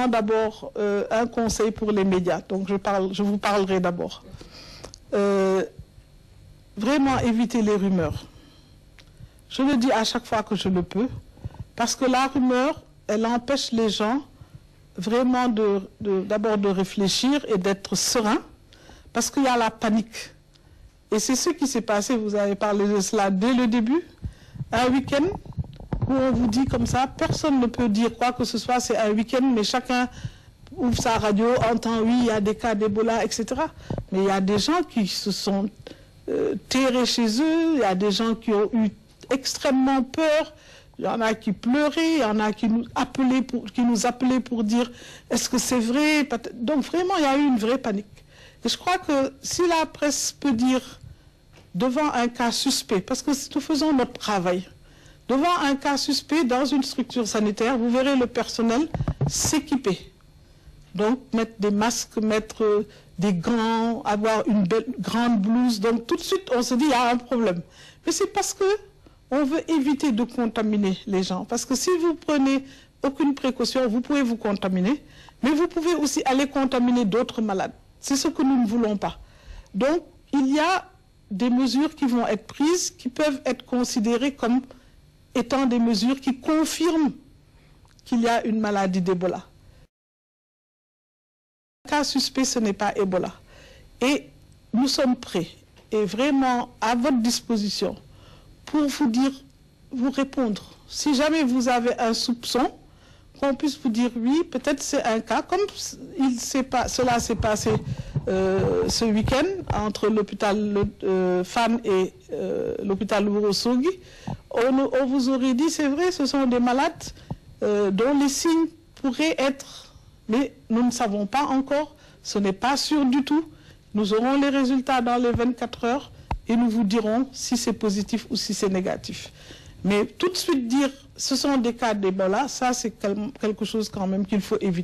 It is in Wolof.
D'abord, un conseil pour les médias. Donc, je vous parlerai d'abord. Vraiment éviter les rumeurs. Je le dis à chaque fois que je le peux, parce que la rumeur, elle empêche les gens vraiment d'abord de réfléchir et d'être serein, parce qu'il y a la panique. Et c'est ce qui s'est passé, vous avez parlé de cela dès le début, un week-end où on vous dit comme ça, personne ne peut dire quoi que ce soit, c'est un week-end, mais chacun ouvre sa radio, entend, oui, il y a des cas d'Ebola, etc. Mais il y a des gens qui se sont terrés chez eux, il y a des gens qui ont eu extrêmement peur, il y en a qui pleuraient, il y en a qui nous appelaient pour dire, est-ce que c'est vrai? Donc vraiment, il y a eu une vraie panique. Et je crois que si la presse peut dire, devant un cas suspect, parce que nous faisons notre travail, devant un cas suspect dans une structure sanitaire, vous verrez le personnel s'équiper. Donc, mettre des masques, mettre des gants, avoir une belle grande blouse. Donc, tout de suite, on se dit, il y a un problème. Mais c'est parce qu'on veut éviter de contaminer les gens. Parce que si vous prenez aucune précaution, vous pouvez vous contaminer, mais vous pouvez aussi aller contaminer d'autres malades. C'est ce que nous ne voulons pas. Donc, il y a des mesures qui vont être prises, qui peuvent être considérées comme étant des mesures qui confirment qu'il y a une maladie d'Ebola. Le cas suspect, ce n'est pas Ebola. Et nous sommes prêts et vraiment à votre disposition pour vous dire, vous répondre. Si jamais vous avez un soupçon, qu'on puisse vous dire oui, peut-être c'est un cas, comme cela s'est passé ce week-end entre l'hôpital Fann et l'hôpital Ourossogui. On vous aurait dit, c'est vrai, ce sont des malades dont les signes pourraient être, mais nous ne savons pas encore, ce n'est pas sûr du tout. Nous aurons les résultats dans les 24 heures et nous vous dirons si c'est positif ou si c'est négatif. Mais tout de suite dire, ce sont des cas d'Ebola, ça c'est quelque chose quand même qu'il faut éviter.